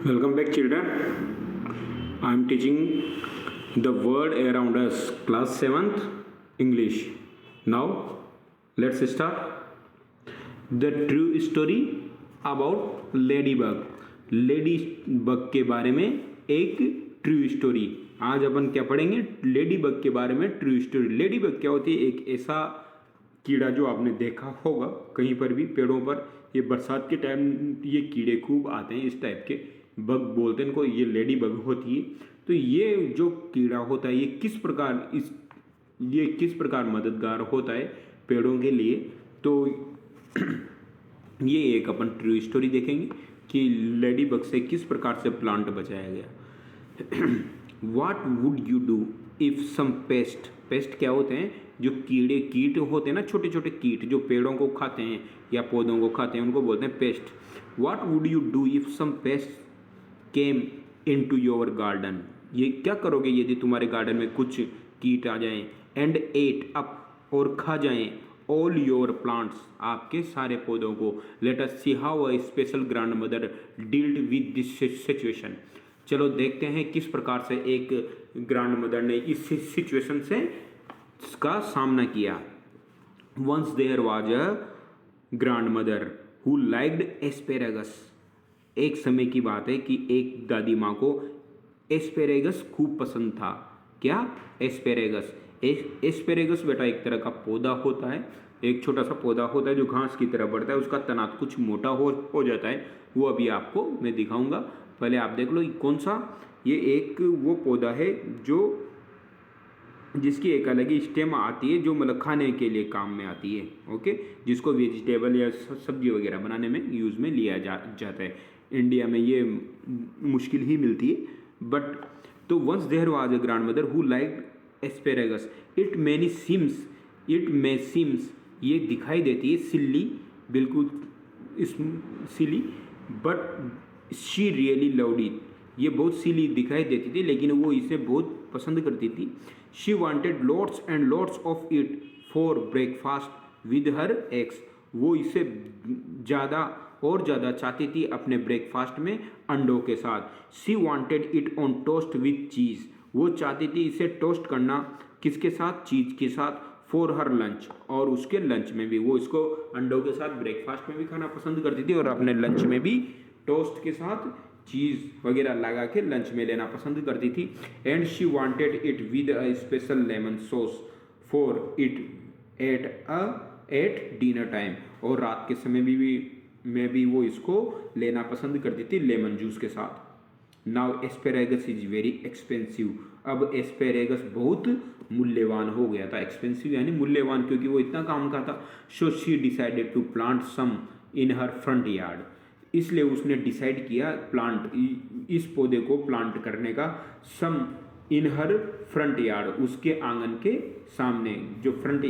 Welcome back, children. I am teaching the word around us, class 7th English. Now, let's start. The true story about ladybug. Ladybug के बारे में एक true story. आज अपन क्या पढ़ेंगे? Ladybug के बारे में ट्रू स्टोरी. लेडीबग क्या होती है? एक ऐसा कीड़ा जो आपने देखा होगा कहीं पर भी पेड़ों पर. ये बरसात के टाइम ये कीड़े खूब आते हैं. इस टाइप के बग बोलते हैं इनको. ये लेडी बग होती है. तो ये जो कीड़ा होता है ये किस प्रकार मददगार होता है पेड़ों के लिए. तो ये एक अपन ट्रू स्टोरी देखेंगे कि लेडी बग से किस प्रकार से प्लांट बचाया गया. What would you do if some paste क्या होते हैं? जो कीट होते हैं ना, छोटे छोटे कीट जो पेड़ों को खाते हैं या पौधों को खाते हैं, उनको बोलते हैं paste. What would you do if some pests came into your garden? ये क्या करोगे यदि तुम्हारे गार्डन में कुछ कीट आ जाएं. एंड ate up, और खा जाएं all your plants, आपके सारे पौधों को. Let us see how a special grandmother dealt with this situation. चलो देखते हैं किस प्रकार से एक ग्रैंड मदर ने इस सिचुएशन से इसका सामना किया. Once there was a grandmother who liked asparagus. एक समय की बात है कि एक दादी माँ को एस्पेरेगस खूब पसंद था. क्या? एस्पेरेगस. एस्पेरेगस बेटा एक तरह का पौधा होता है. एक छोटा सा पौधा होता है जो घास की तरह बढ़ता है. उसका तना कुछ मोटा हो जाता है. वो अभी आपको मैं दिखाऊंगा. पहले आप देख लो कौन सा. ये एक वो पौधा है जो जिसकी एक अलग ही स्टेम आती है जो मतलब खाने के लिए काम में आती है. ओके, जिसको वेजिटेबल या सब्जी वगैरह बनाने में यूज़ में लिया जाता है. इंडिया में ये मुश्किल ही मिलती है. बट तो once there was a grandmother who liked asparagus. It may seems ये दिखाई देती है सिल्ली, बिल्कुल silly, but she really loved it. ये बहुत सिली दिखाई देती थी लेकिन वो इसे बहुत पसंद करती थी. She wanted lots and lots of it for breakfast with her eggs. वो इसे ज़्यादा और ज़्यादा चाहती थी अपने ब्रेकफास्ट में अंडों के साथ. She wanted it on toast with चीज़. वो चाहती थी इसे टोस्ट करना किसके साथ? चीज़ के साथ. फॉर हर लंच, और उसके लंच में भी वो इसको अंडों के साथ ब्रेकफास्ट में भी खाना पसंद करती थी और अपने लंच में भी टोस्ट के साथ चीज़ वगैरह लगा के लंच में लेना पसंद करती थी. And she wanted it with a special lemon sauce for it at dinner time. और रात के समय में भी वो इसको लेना पसंद करती थी लेमन जूस के साथ. Now asparagus is very expensive. अब एस्पेरेगस बहुत मूल्यवान हो गया था. एक्सपेंसिव यानी मूल्यवान, क्योंकि वो इतना काम का था. So she decided to plant some in her front yard. इसलिए उसने डिसाइड किया इस पौधे को प्लांट करने का. सम इन हर फ्रंट यार्ड, उसके आंगन के सामने. जो फ्रंट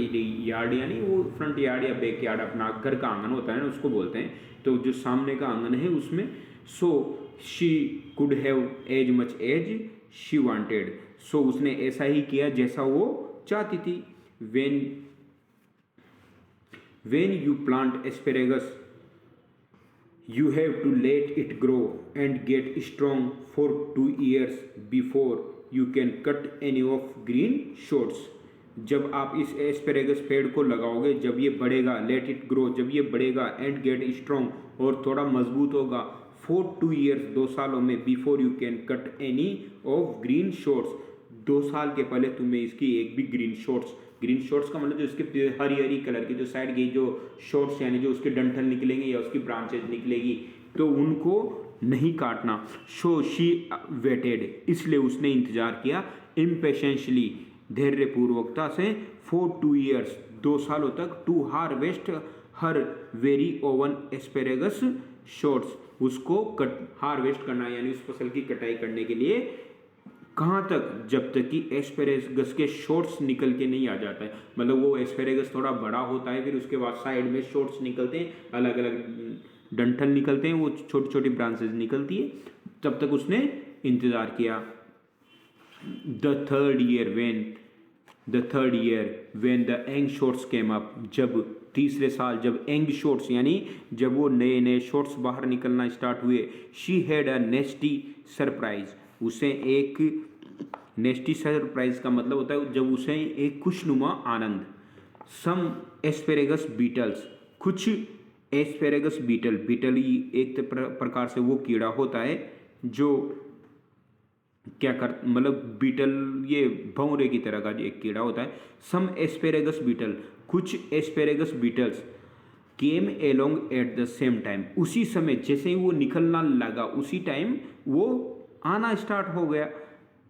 यार्ड यानी वो फ्रंट यार्ड या बैक यार्ड अपना घर का आंगन होता है ना, उसको बोलते हैं. तो जो सामने का आंगन है उसमें. So she could have as much as she wanted. So उसने ऐसा ही किया जैसा वो चाहती थी. When you plant asparagus you have to let it grow and get strong for 2 years before you can cut any of green shoots. जब आप इस एस्पेरेगस पेड़ को लगाओगे, जब ये बढ़ेगा, लेट इट ग्रो, जब ये बढ़ेगा, एंड गेट स्ट्रॉन्ग, और थोड़ा मजबूत होगा, फॉर 2 years 2 सालों में, before you can cut any of green shots, 2 साल के पहले तुम्हें इसकी एक भी ग्रीन शॉट्स का मतलब जो इसके हरी हरी कलर की जो साइड की जो शॉट्स यानी जो उसके डंठल निकलेंगे या उसकी ब्रांचेज निकलेगी, तो उनको नहीं काटना. सो शी वेटेड, इसलिए उसने इंतजार किया. इम्पेशेंशली, धैर्यपूर्वकता से. फॉर 2 years 2 सालों तक. To harvest her very own asparagus shoots, उसको हार्वेस्ट करना यानी उस फसल की कटाई करने के लिए. कहाँ तक? जब तक कि एस्पेरेगस के शॉट्स निकल के नहीं आ जाता है. मतलब वो एस्पेरेगस थोड़ा बड़ा होता है, फिर उसके बाद साइड में शॉट्स निकलते हैं, अलग अलग डंठल निकलते हैं, वो छोटी छोटी ब्रांचेस निकलती है. तब तक उसने इंतजार किया. The third year when the young shots came up, जब तीसरे साल जब यंग शॉट्स यानी जब वो नए नए शॉट्स बाहर निकलना स्टार्ट हुए, शी हैड अ नेस्टी सरप्राइज, उसे एक नेस्टी सरप्राइज का मतलब होता है जब उसे एक खुशनुमा आनंद। सम एस्पेरेगस बीटल्स, कुछ एस्पेरेगस बीटल, बीटल ही एक प्रकार से वो कीड़ा होता है जो क्या कर मतलब बीटल ये भंवरे की तरह का एक कीड़ा होता है। सम एस्पेरेगस बीटल, कुछ asparagus beetles came along at the same time, उसी समय जैसे ही वो निकलना लगा उसी टाइम वो आना स्टार्ट हो गया।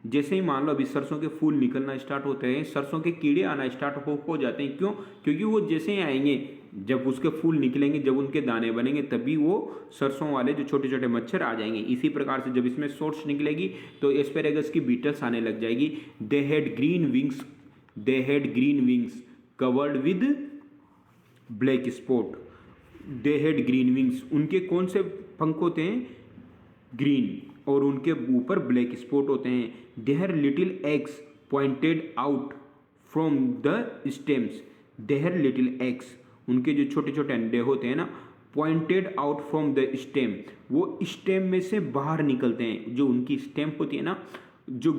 जैसे ही मान लो अभी सरसों के फूल निकलना स्टार्ट होते हैं, सरसों के कीड़े आना स्टार्ट हो जाते हैं। क्यों? क्योंकि वो जैसे ही आएंगे, जब उसके फूल निकलेंगे, जब उनके दाने बनेंगे, तभी वो सरसों वाले जो छोटे छोटे मच्छर आ जाएंगे। इसी प्रकार से जब इसमें शॉर्ट्स निकलेगी तो एस्पेरेगस की बीटल्स आने लग जाएगी। They had green wings covered with black spot. They had green wings, उनके कौन से पंख होते हैं? ग्रीन, और उनके ऊपर ब्लैक स्पॉट होते हैं। Their little eggs pointed out from the stems. Their little eggs, उनके जो छोटे छोटे अंडे होते हैं ना, pointed out from the stem, वो स्टेम में से बाहर निकलते हैं। जो उनकी स्टेम होती है ना, जो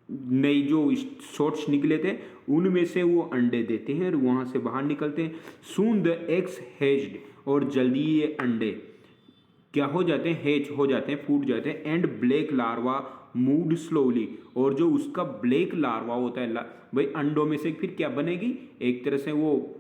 नई जो शॉट्स निकले थे उनमें से वो अंडे देते हैं और वहाँ से बाहर निकलते हैं। सून द एग्स हैच्ड, और जल्दी ये अंडे क्या हो जाते हैं? हैच हो जाते हैं, फूट जाते हैं। And black larva moved slowly, और जो उसका ब्लैक लार्वा होता है भाई अंडों में से फिर क्या बनेगी? एक तरह से वो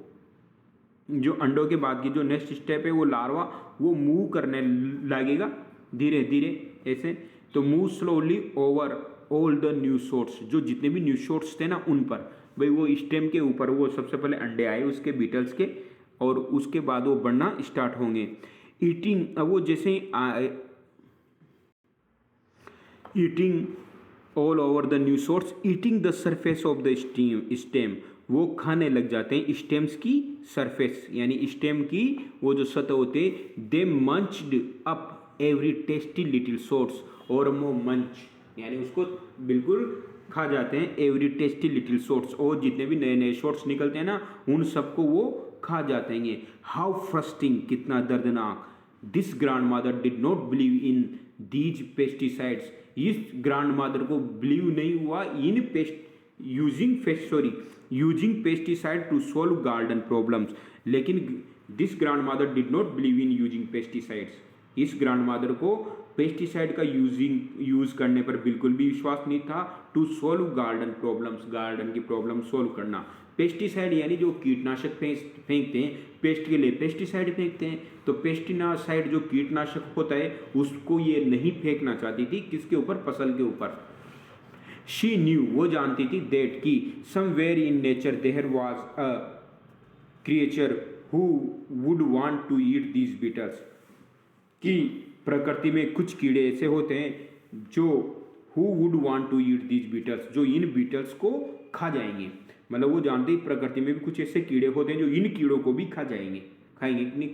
जो अंडों के बाद की जो नेक्स्ट स्टेप है वो लार्वा वो मूव करने लगेगा धीरे धीरे ऐसे। तो move slowly over all the new shots, जो जितने भी न्यू शॉट्स थे ना उन पर, भाई वो स्टेम के ऊपर वो सबसे पहले अंडे आए उसके बीटल्स के, और उसके बाद वो बढ़ना स्टार्ट होंगे। ईटिंग, अब वो जैसे eating all over the new shots, eating the surface of the stem, वो खाने लग जाते हैं स्टेम्स की सरफेस, यानी स्टेम की वो जो सतह होते हैं। They munched up every tasty little shoots, और वो मंच यानी उसको बिल्कुल खा जाते हैं। एवरी टेस्टी लिटिल शॉट्स, और जितने भी नए नए शॉट्स निकलते हैं ना उन सबको वो खा जाते हैं। हाउ फ्रस्टिंग, कितना दर्दनाक। This grandmother did not believe in these pesticides, इस ग्रैंड मदर को बिलीव नहीं हुआ in using pesticide to solve garden problems. लेकिन this grandmother did not believe in using pesticides, इस ग्रैंड मदर को pesticide का use करने पर बिल्कुल भी विश्वास नहीं था। To solve garden problems, garden की प्रॉब्लम सॉल्व करना। पेस्टिसाइड यानी जो कीटनाशक फेंकते हैं, पेस्ट के लिए पेस्टिसाइड फेंकते हैं, तो पेस्टिसाइड जो कीटनाशक होता है उसको ये नहीं फेंकना चाहती थी, किसके ऊपर? फसल के ऊपर। शी न्यू, वो जानती थी, दैट की somewhere in nature there was a creature who would want to eat these beetles, कि प्रकृति में कुछ कीड़े ऐसे होते हैं जो who would want to eat these beetles, जो इन बीटल्स को खा जाएंगे। मतलब वो जानते हैं प्रकृति में भी कुछ ऐसे कीड़े होते हैं जो इन कीड़ों को भी खा जाएंगे, खाएंगे नहीं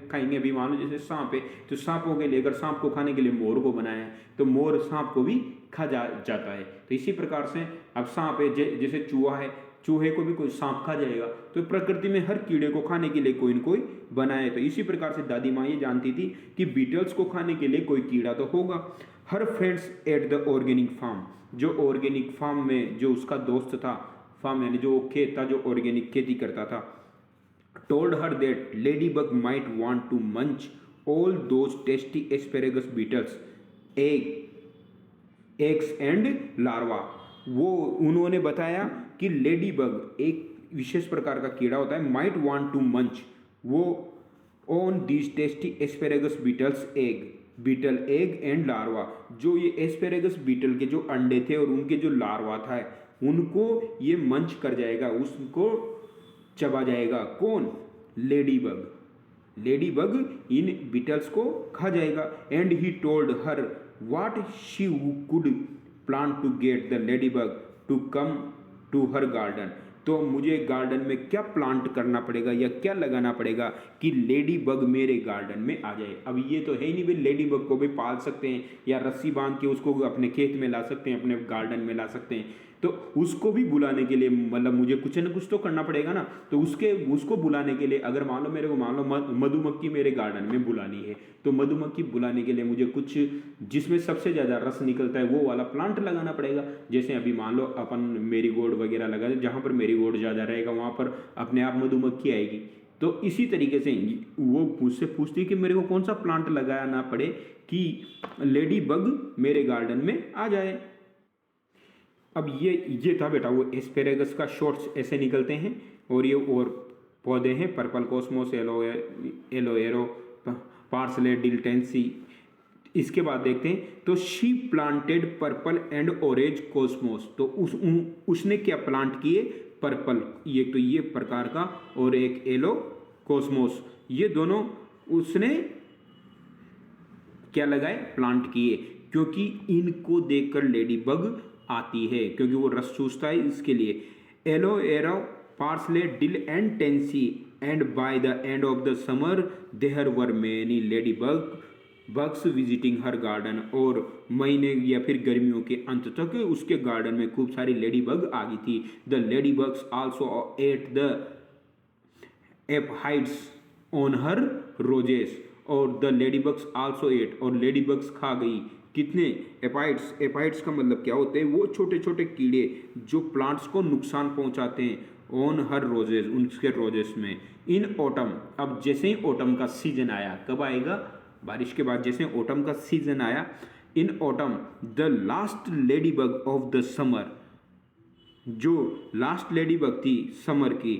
खाएंगे। अभी मान लो जैसे सांप है, तो सांपों के लिए अगर सांप को खाने के लिए मोर को बनाया है तो मोर सांप को भी खा जाता है। तो इसी प्रकार से अब सांप है, जैसे चूहा है, चूहे को भी कोई सांप खा जाएगा। तो प्रकृति में हर कीड़े को खाने के लिए कोई न कोई बनाए। तो इसी प्रकार से दादी माँ ये जानती थी कि बीटल्स को खाने के लिए कोई कीड़ा तो होगा। Her friends at the organic farm, जो ऑर्गेनिक फार्म में जो उसका दोस्त था, फार्म यानी जो खेत था जो ऑर्गेनिक खेती करता था, told her that ladybug might want to munch all those tasty asparagus beetles, eggs and larva। वो उन्होंने बताया कि लेडीबग एक विशेष प्रकार का कीड़ा होता है, माइट वांट टू मंच वो on these tasty asparagus beetles beetle egg and larva, जो ये एस्पेरेगस बीटल के जो अंडे थे और उनके जो लार्वा था उनको ये मंच कर जाएगा, उसको चबा जाएगा। कौन? लेडीबग इन बीटल्स को खा जाएगा। And he told her what she could plan to get the ladybug to come to her garden. तो मुझे गार्डन में क्या प्लांट करना पड़ेगा या क्या लगाना पड़ेगा कि लेडी बग मेरे गार्डन में आ जाए। अब ये तो है ही नहीं भाई, लेडी बग को भी पाल सकते हैं या रस्सी बांध के उसको अपने खेत में ला सकते हैं, अपने गार्डन में ला सकते हैं। तो उसको भी बुलाने के लिए मतलब मुझे कुछ न कुछ तो करना पड़ेगा ना। तो उसको बुलाने के लिए अगर मान लो मधुमक्खी मेरे गार्डन में बुलानी है, तो मधुमक्खी बुलाने के लिए मुझे कुछ जिसमें सबसे ज़्यादा रस निकलता है वो वाला प्लांट लगाना पड़ेगा। जैसे अभी मान लो अपन मेरीगोल्ड वगैरह लगा दे, जहाँ पर मेरीगोल्ड ज़्यादा रहेगा वहाँ पर अपने आप मधुमक्खी आएगी। तो इसी तरीके से वो मुझसे पूछती है कि मेरे को कौन सा प्लांट लगाना पड़े कि लेडी बग मेरे गार्डन में आ जाए। अब ये था बेटा वो एस्पेरेगस का शॉर्ट्स ऐसे निकलते हैं। और ये और पौधे हैं पर्पल कॉस्मोस, एलोएरो, पार्सले, डिल्टेंसी। इसके बाद देखते हैं तो she planted purple and orange Cosmos. तो उसने क्या प्लांट किए, पर्पल ये तो ये प्रकार का और एक येलो कॉस्मोस, ये दोनों उसने क्या लगाए, प्लांट किए। क्योंकि इनको देखकर लेडी बग आती है, क्योंकि वो रस चूसता है इसके लिए। Aloe vera, parsley, dill and tansy and by the end of the summer there were many ladybugs visiting her garden. और महीने या फिर गर्मियों के अंत तक उसके गार्डन में खूब सारी लेडी बग आ गई थी। The ladybugs also ate the aphids on her roses. और the ladybugs also ate, और लेडी बग्स खा गई कितने, एपाइड्स। एपाइड्स का मतलब क्या होते हैं, वो छोटे छोटे कीड़े जो प्लांट्स को नुकसान पहुंचाते हैं। ऑन हर रोजेस, उनके रोजेस में। इन ऑटम, अब जैसे ही ऑटम का सीजन आया, कब आएगा, बारिश के बाद जैसे ऑटम का सीजन आया। In autumn the last ladybug of the summer, जो लास्ट लेडी बग थी समर की,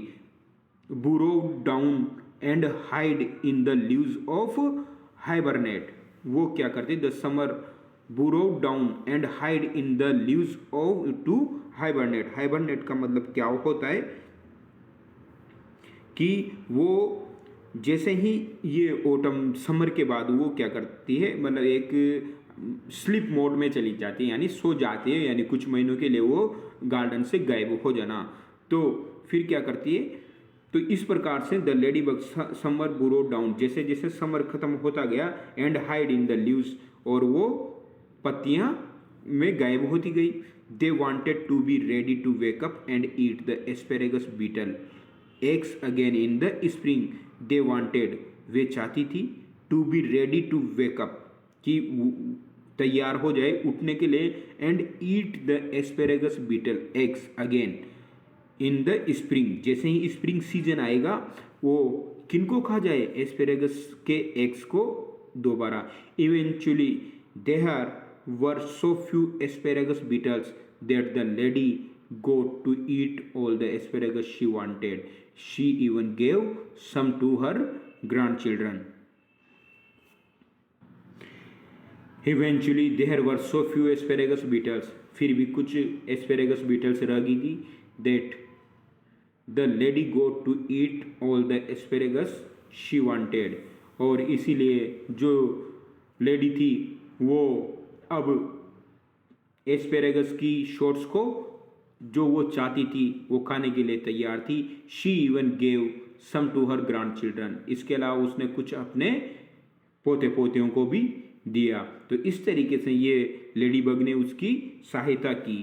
burrow down and hide in the leaves of hibernate. वो क्या करती, the summer burrow down and hide in the leaves of to hibernate. Hibernate का मतलब क्या होता है कि वो जैसे ही ये ऑटम समर के बाद वो क्या करती है, मतलब एक स्लीप मोड में चली जाती है, यानी सो जाती है, यानी कुछ महीनों के लिए वो गार्डन से गायब हो जाना। तो फिर क्या करती है, तो इस प्रकार से the ladybug summer burrow down, जैसे जैसे समर खत्म होता गया, and hide in the leaves, और वो पत्तियां में गायब होती गई। They wanted to be ready to wake up and eat the asparagus beetle eggs again in the spring. They wanted, वे चाहती थी, to be ready to wake up, कि तैयार हो जाए उठने के लिए, and eat the asparagus beetle eggs again in the spring. जैसे ही स्प्रिंग सीजन आएगा वो किनको खा जाए, एस्पेरेगस के एग्स को दोबारा। Eventually there were so few asparagus beetles that the lady got to eat all the asparagus she wanted. She even gave some to her grandchildren. Eventually there were so few asparagus beetles, फिर भी कुछ asparagus beetles रह गई थी, that the lady got to eat all the asparagus she wanted. और इसीलिए जो lady थी वो अब एस्पेरेगस की शॉर्ट्स को जो वो चाहती थी वो खाने के लिए तैयार थी। She even gave some to her grand children, इसके अलावा उसने कुछ अपने पोते पोतियों को भी दिया। तो इस तरीके से ये लेडी बग ने उसकी सहायता की।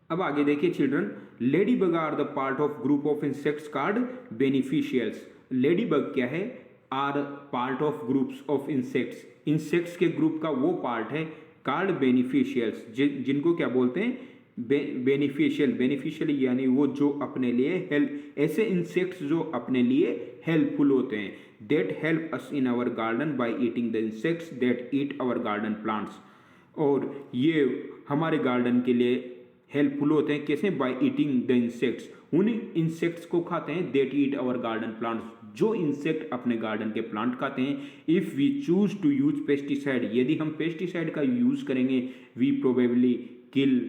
अब आगे देखिए children, lady bug are the part of group of insects called beneficials. Lady bug क्या है, are part of groups of insects, insects के ग्रुप का वो पार्ट है कॉल्ड बेनिफिशियल्स, जिनको क्या बोलते हैं, बेनिफिशियल यानी वो जो अपने लिए हेल्प, ऐसे इंसेक्ट्स जो अपने लिए हेल्पफुल होते हैं। That help us in our garden by eating the insects that eat our garden plants. और ये हमारे गार्डन के लिए हेल्पफुल होते हैं, कैसे, बाय ईटिंग द इंसेक्ट्स, उन इंसेक्ट्स को खाते हैं, that eat our garden plants, जो इंसेक्ट अपने गार्डन के प्लांट खाते हैं। If we choose to use pesticide, यदि हम पेस्टिसाइड का यूज करेंगे, we probably kill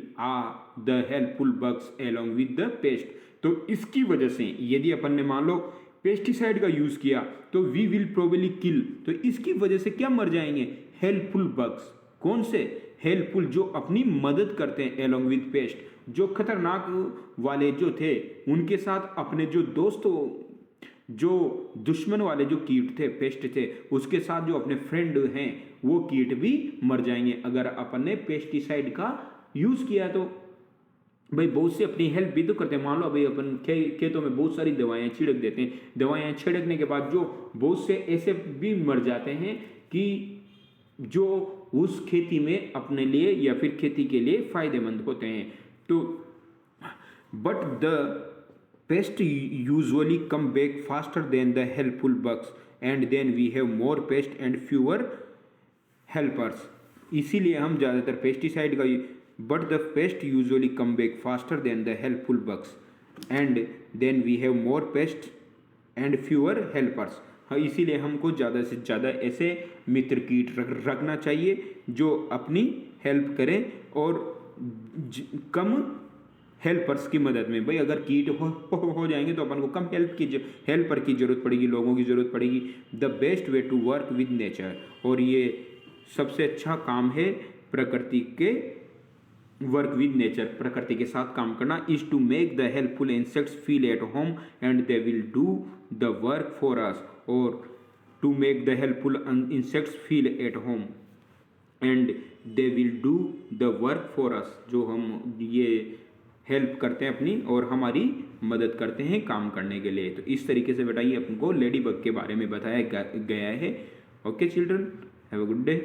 the helpful bugs along with the pest. तो इसकी वजह से यदि अपन ने मान लो पेस्टिसाइड का यूज किया तो वी विल प्रोबेबली किल, तो इसकी वजह से क्या मर जाएंगे, हेल्पफुल बग्स। कौन से, हेल्पफुल, जो अपनी मदद करते हैं एलोंग विद पेस्ट, जो खतरनाक वाले जो थे उनके साथ अपने जो दोस्त, जो दुश्मन वाले जो कीट थे, पेस्ट थे, उसके साथ जो अपने फ्रेंड हैं वो कीट भी मर जाएंगे अगर अपन ने पेस्टिसाइड का यूज किया। तो भाई बहुत से अपनी हेल्प भी तो करते हैं। मान लो भाई अपन खेतों में बहुत सारी दवाएं छिड़क देते हैं, दवाएं छिड़कने के बाद जो बहुत से ऐसे भी मर जाते हैं कि जो उस खेती में अपने लिए या फिर खेती के लिए फायदेमंद होते हैं। तो but the pest usually come back faster than the helpful bugs and then we have more pest and fewer helpers. इसीलिए हम ज़्यादातर पेस्टिसाइड का, but the pest usually come back faster than the helpful bugs and then we have more pest and fewer helpers. हाँ, इसीलिए हमको ज़्यादा से ज़्यादा ऐसे मित्र कीट रखना चाहिए जो अपनी हेल्प करें और कम हेल्पर्स की मदद में। भाई अगर कीट हो जाएंगे तो अपन को कम हेल्पर की ज़रूरत पड़ेगी, लोगों की ज़रूरत पड़ेगी। The best way to work with nature, और ये सबसे अच्छा काम है प्रकृति के, वर्क विद नेचर, प्रकृति के साथ काम करना, is to make the helpful insects feel at home and they will do the work for us, और to make the helpful insects feel at home and they will do the work for us. जो हम ये help करते हैं अपनी और हमारी मदद करते हैं काम करने के लिए। तो इस तरीके से बेटा ये अपन को लेडी बग के बारे में बताया गया है। Okay children, have a good day.